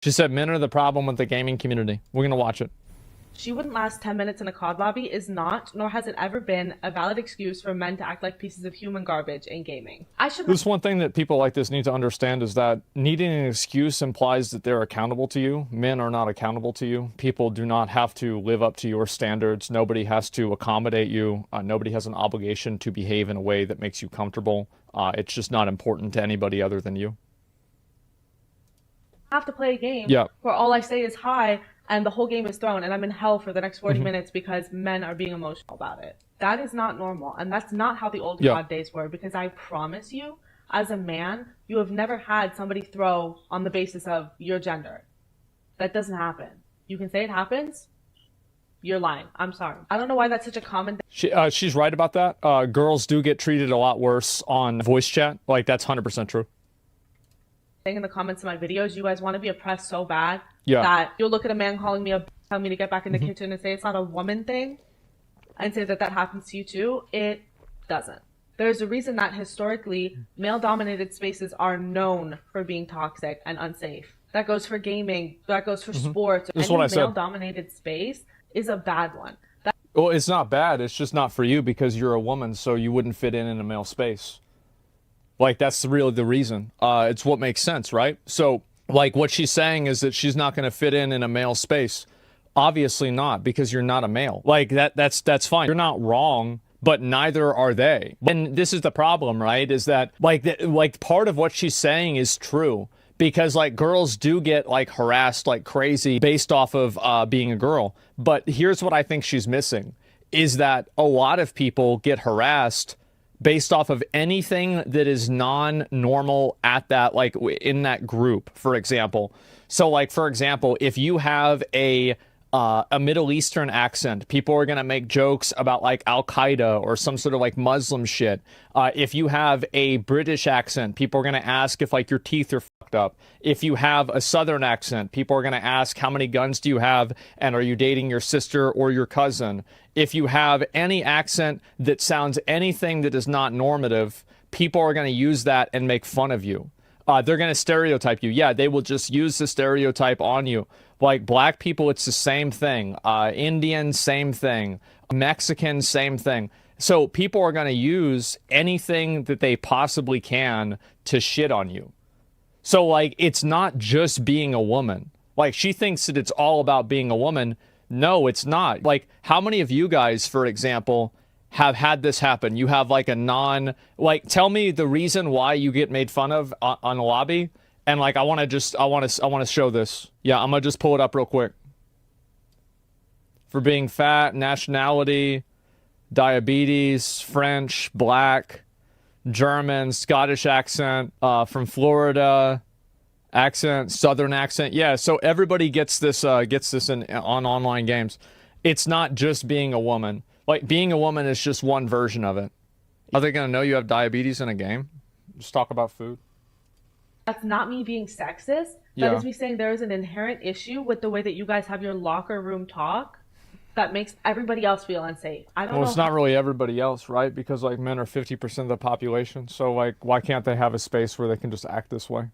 She said men are the problem with the gaming community. We're gonna watch it. She wouldn't last 10 minutes in a COD lobby is not, nor has it ever been, a valid excuse for men to act like pieces of human garbage in gaming. This one thing that people like this need to understand is that needing an excuse implies that they're accountable to you. Men are not accountable to you. People do not have to live up to your standards. Nobody has to accommodate you. Nobody has an obligation to behave in a way that makes you comfortable. It's just not important to anybody other than you. I have to play a game Yeah. where all I say is hi and the whole game is thrown and I'm in hell for the next 40 minutes because men are being emotional about it. That is not normal, and that's not how the old COD days were, because I promise you, as a man, you have never had somebody throw on the basis of your gender. That doesn't happen. You can say it happens. You're lying. I'm sorry. I don't know why that's such a common thing. She's right about that. Girls do get treated a lot worse on voice chat. Like, that's 100% true. In the comments of my videos, you guys want to be oppressed so bad that you'll look at a man calling me telling me to get back in the kitchen and say it's not a woman thing and say that that happens to you too. It doesn't. There's a reason that historically male-dominated spaces are known for being toxic and unsafe. That goes for gaming. That goes for sports. That's what I said. Male-dominated space is a bad one. Well, it's not bad. It's just not for you because you're a woman, so you wouldn't fit in a male space. Like, that's really the reason. It's what makes sense, right? So, like, what she's saying is that she's not going to fit in a male space. Obviously not, because you're not a male. Like, that's fine. You're not wrong, but neither are they. And this is the problem, right? Is that, like part of what she's saying is true. Because, like, girls do get, like, harassed like crazy based off of being a girl. But here's what I think she's missing, is that a lot of people get harassed based off of anything that is non-normal at that, like, in that group, for example. So, like, for example, if you have a Middle Eastern accent, people are going to make jokes about, like, Al-Qaeda or some sort of, like, Muslim shit. If you have a British accent, people are going to ask if, like, your teeth are fucked up. If you have a Southern accent, people are going to ask how many guns do you have and are you dating your sister or your cousin. If you have any accent that sounds anything that is not normative, people are going to use that and make fun of you. They're going to stereotype you. Yeah, they will just use the stereotype on you. Like, black people, it's the same thing. Indian, same thing. Mexican, same thing. So people are going to use anything that they possibly can to shit on you. So, like, it's not just being a woman. Like, she thinks that it's all about being a woman. No, it's not. Like, how many of you guys, for example, have had this happen? You have, like, tell me the reason why you get made fun of on a lobby. And, like, I want to show this. Yeah, I'm going to just pull it up real quick. For being fat, nationality, diabetes, French, black, German, Scottish accent, from Florida, accent, Southern accent. Yeah, so everybody gets this on online games. It's not just being a woman. Like, being a woman is just one version of it. Are they going to know you have diabetes in a game? Just talk about food. That's not me being sexist. That is me saying there is an inherent issue with the way that you guys have your locker room talk that makes everybody else feel unsafe. I don't know. Well, it's not really everybody else, right? Because, like, men are 50% of the population. So, like, why can't they have a space where they can just act this way?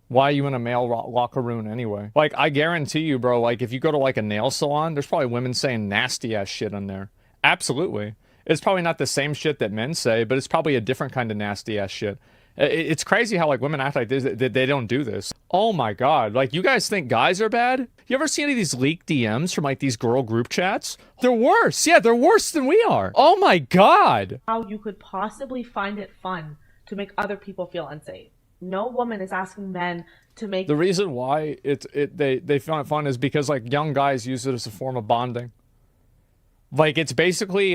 Why are you in a male locker room anyway? Like, I guarantee you, bro, like, if you go to, like, a nail salon, there's probably women saying nasty-ass shit in there. Absolutely. It's probably not the same shit that men say, but it's probably a different kind of nasty-ass shit. It's crazy how, like, women act like this, that they don't do this. Oh, my God. Like, you guys think guys are bad? You ever see any of these leaked DMs from, like, these girl group chats? They're worse. Yeah, they're worse than we are. Oh, my God. How you could possibly find it fun to make other people feel unsafe. No woman is asking men to make... The reason why they find it fun is because, like, young guys use it as a form of bonding. Like, it's basically,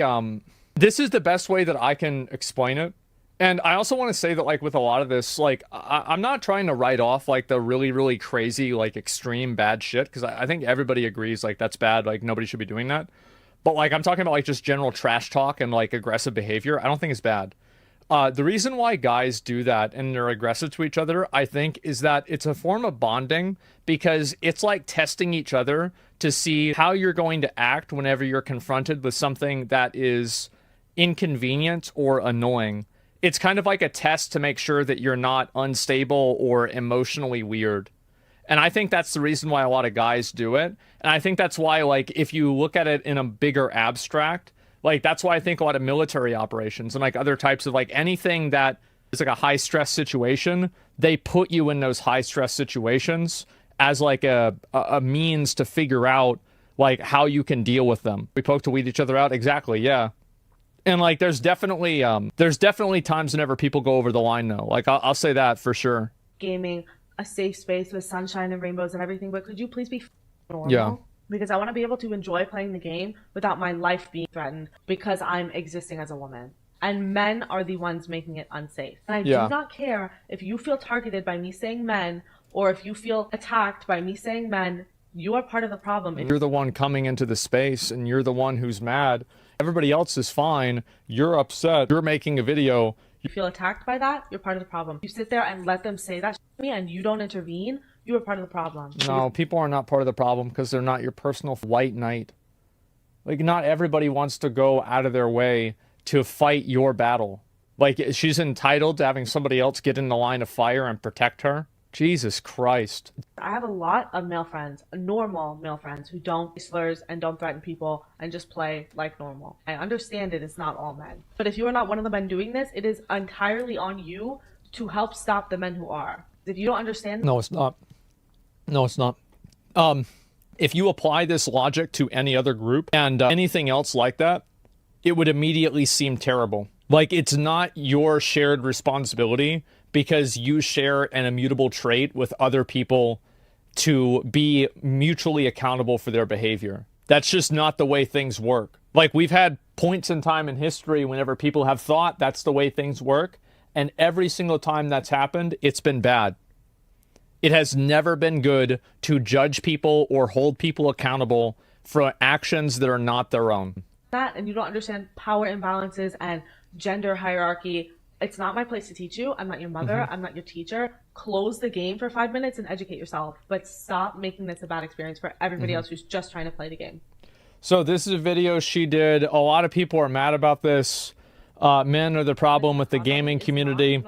this is the best way that I can explain it. And I also want to say that, like, with a lot of this, like, I'm not trying to write off, like, the really, really crazy, like, extreme bad shit, because I think everybody agrees, like, that's bad, like, nobody should be doing that. But, like, I'm talking about, like, just general trash talk and, like, aggressive behavior. I don't think it's bad. The reason why guys do that and they're aggressive to each other, I think, is that it's a form of bonding, because it's like testing each other to see how you're going to act whenever you're confronted with something that is inconvenient or annoying. It's kind of like a test to make sure that you're not unstable or emotionally weird. And I think that's the reason why a lot of guys do it. And I think that's why, like, if you look at it in a bigger abstract, like, that's why I think a lot of military operations and like other types of like anything that is like a high stress situation, they put you in those high stress situations as like a means to figure out like how you can deal with them. We poke to weed each other out. Exactly. Yeah. And like, there's definitely times whenever people go over the line though. Like, I'll say that for sure. Gaming, a safe space with sunshine and rainbows and everything, but could you please be normal? Yeah. Because I want to be able to enjoy playing the game without my life being threatened because I'm existing as a woman. And men are the ones making it unsafe. And I do not care if you feel targeted by me saying men, or if you feel attacked by me saying men. You are part of the problem. You're the one coming into the space, and you're the one who's mad. Everybody else is fine. You're upset. You're making a video. You feel attacked by that, you're part of the problem. You sit there and let them say that to me and you don't intervene, you are part of the problem. No, people are not part of the problem because they're not your personal white knight. Like, not everybody wants to go out of their way to fight your battle. Like, she's entitled to having somebody else get in the line of fire and protect her. Jesus Christ. I have a lot of male friends, normal male friends, who don't say slurs and don't threaten people and just play like normal. I understand it's not all men. But if you are not one of the men doing this, it is entirely on you to help stop the men who are. If you don't understand... No, it's not. No, it's not. If you apply this logic to any other group and anything else like that, it would immediately seem terrible. Like, it's not your shared responsibility because you share an immutable trait with other people to be mutually accountable for their behavior. That's just not the way things work. Like, we've had points in time in history whenever people have thought that's the way things work, and every single time that's happened, it's been bad. It has never been good to judge people or hold people accountable for actions that are not their own. That, and you don't understand power imbalances and gender hierarchy. It's not my place to teach you. I'm not your mother. I'm not your teacher. Close the game for 5 minutes and educate yourself. But stop making this a bad experience for everybody else who's just trying to play the game. So this is a video she did. A lot of people are mad about this. Men are the problem with the gaming community.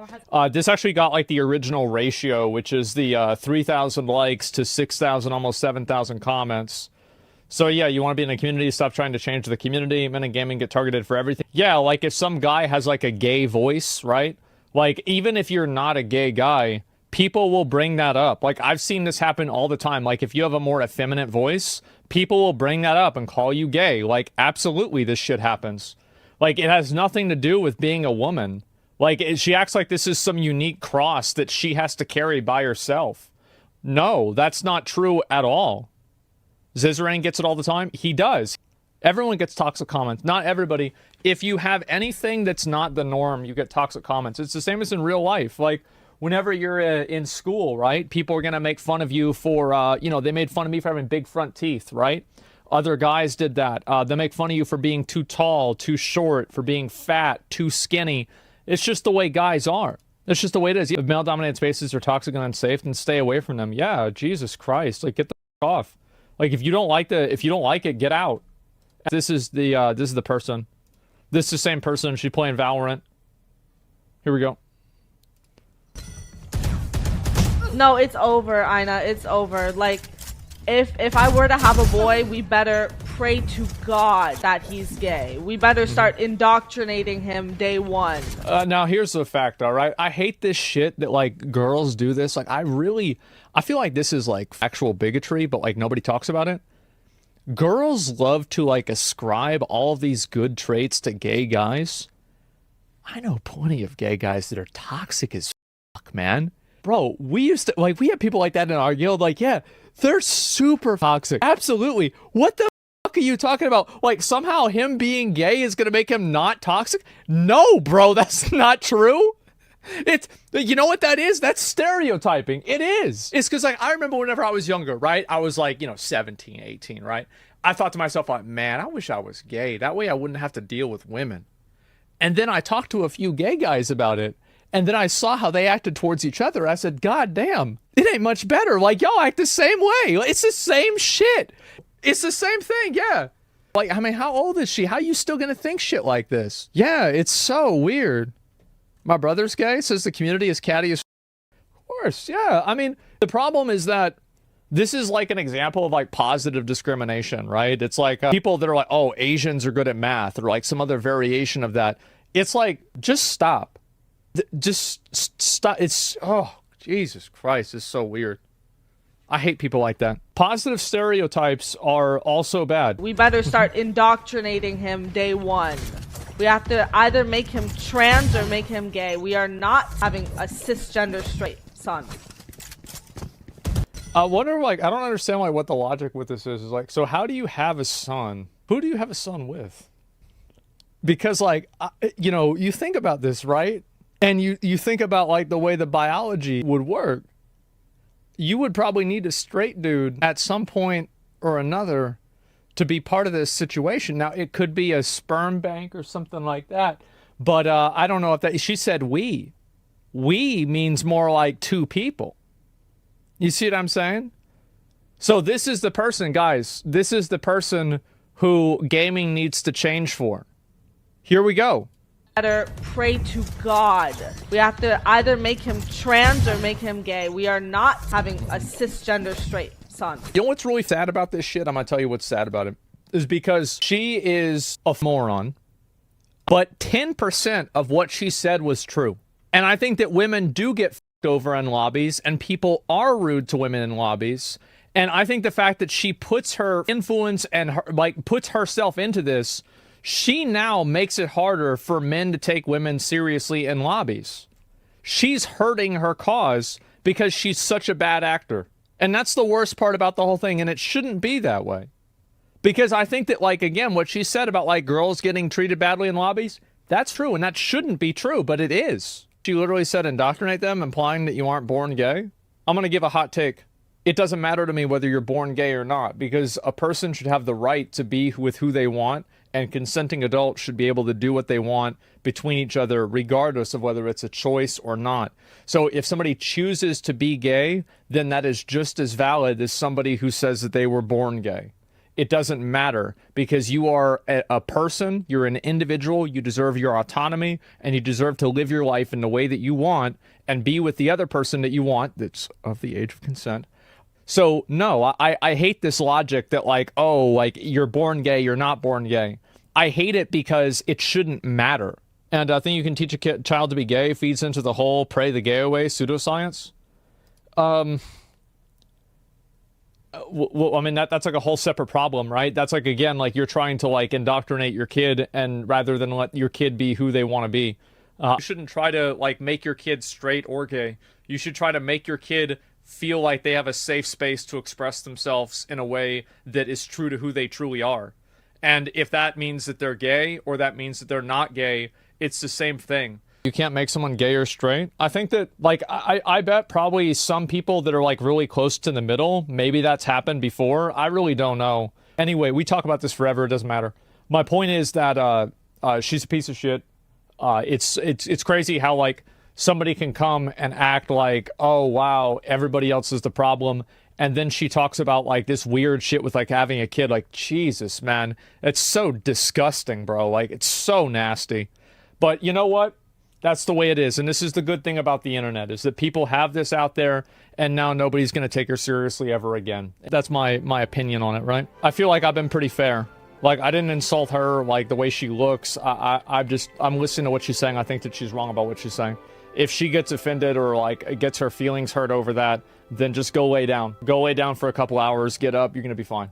This actually got like the original ratio, which is the 3,000 likes to 6,000, almost 7,000 comments. So yeah, you want to be in a community, stop trying to change the community. Men in gaming get targeted for everything. Yeah, like if some guy has like a gay voice, right? Like, even if you're not a gay guy, people will bring that up. Like, I've seen this happen all the time. Like, if you have a more effeminate voice, people will bring that up and call you gay. Like, absolutely, this shit happens. Like, it has nothing to do with being a woman. Like, she acts like this is some unique cross that she has to carry by herself. No, that's not true at all. Zizrain gets it all the time. He does. Everyone gets toxic comments. Not everybody. If you have anything that's not the norm, you get toxic comments. It's the same as in real life. Like, whenever you're in school, right? People are going to make fun of you for, you know, they made fun of me for having big front teeth, right? Other guys did that. They make fun of you for being too tall, too short, for being fat, too skinny. It's just the way guys are. It's just the way it is. If male-dominated spaces are toxic and unsafe, then stay away from them. Yeah, Jesus Christ. Like, get the f*** off. Like, if you don't like it, get out. This is the person. This is the same person. She's playing Valorant. Here we go. No, it's over, Ina. It's over. Like, if I were to have a boy, we better pray to God that he's gay. We better start indoctrinating him day one. Now, here's the fact, all right? I hate this shit that, like, girls do this. Like, I feel like this is, like, actual bigotry, but, like, nobody talks about it. Girls love to, like, ascribe all of these good traits to gay guys. I know plenty of gay guys that are toxic as fuck, man. Bro, we had people like that in our guild. Like, yeah, they're super toxic. Absolutely. What the fuck are you talking about? Like, somehow him being gay is going to make him not toxic? No, bro, that's not true. It's, you know what that is? That's stereotyping. It is. It's because, like, I remember whenever I was younger, right? I was like, 17, 18, right? I thought to myself, like, man, I wish I was gay. That way I wouldn't have to deal with women. And then I talked to a few gay guys about it. And then I saw how they acted towards each other. I said, God damn, it ain't much better. Like, y'all act the same way. It's the same shit. It's the same thing, yeah. Like, I mean, how old is she? How are you still gonna think shit like this? Yeah, it's so weird. My brother's gay, says the community is catty as... Of course, yeah. I mean, the problem is that This is like an example of like positive discrimination, right? It's like people that are like, oh, Asians are good at math, or like some other variation of that. It's like, just stop. Just stop. It's, oh, Jesus Christ, it's so weird. I hate people like that. Positive stereotypes are also bad. We better start indoctrinating him day one. We have to either make him trans or make him gay. We are not having a cisgender straight son. I wonder, like, I don't understand like what the logic with this is. Is like, so how do you have a son? Who do you have a son with? Because like, you know, you think about this, right? And you think about like the way the biology would work. You would probably need a straight dude at some point or another to be part of this situation. Now, it could be a sperm bank or something like that. But I don't know if that, she said we. We means more like two people. You see what I'm saying? So this is the person, guys. This is the person who gaming needs to change for. Here we go. Better pray to God. We have to either make him trans or make him gay. We are not having a cisgender straight son. You know what's really sad about this shit? I'm gonna tell you what's sad about it. Is because she is a moron, but 10% of what she said was true. And I think that women do get f***ed over in lobbies, and people are rude to women in lobbies. And I think the fact that she puts her influence and her, like, puts herself into this, she now makes it harder for men to take women seriously in lobbies. She's hurting her cause because she's such a bad actor. And that's the worst part about the whole thing. And it shouldn't be that way. Because I think that, like, again, what she said about like girls getting treated badly in lobbies, that's true. And that shouldn't be true, but it is. She literally said indoctrinate them, implying that you aren't born gay. I'm going to give a hot take. It doesn't matter to me whether you're born gay or not, because a person should have the right to be with who they want, and consenting adults should be able to do what they want between each other, regardless of whether it's a choice or not. So if somebody chooses to be gay, then that is just as valid as somebody who says that they were born gay. It doesn't matter, because you are a person, you're an individual, you deserve your autonomy, and you deserve to live your life in the way that you want and be with the other person that you want that's of the age of consent. So no, I hate this logic that like, oh, like you're born gay, you're not born gay. I hate it because it shouldn't matter. And I think you can teach a child to be gay feeds into the whole pray the gay away pseudoscience. Well, I mean, that's like a whole separate problem, right? That's like, again, like you're trying to like indoctrinate your kid, and rather than let your kid be who they want to be. You shouldn't try to like make your kid straight or gay. You should try to make your kid feel like they have a safe space to express themselves in a way that is true to who they truly are. And if that means that they're gay or that means that they're not gay, it's the same thing. You can't make someone gay or straight. I think that, like, I bet probably some people that are like really close to the middle, maybe that's happened before. I really don't know. Anyway, we talk about this forever. It doesn't matter. My point is that she's a piece of shit. It's crazy how like somebody can come and act like, oh, wow, everybody else is the problem. And then she talks about like this weird shit with like having a kid. Like, Jesus, man, it's so disgusting, bro. Like, it's so nasty. But you know what? That's the way it is. And this is the good thing about the internet, is that people have this out there, and now nobody's going to take her seriously ever again. That's my opinion on it, right? I feel like I've been pretty fair. Like, I didn't insult her, like, the way she looks. I'm listening to what she's saying. I think that she's wrong about what she's saying. If she gets offended or, like, gets her feelings hurt over that, then just go lay down. Go lay down for a couple hours, get up, you're going to be fine.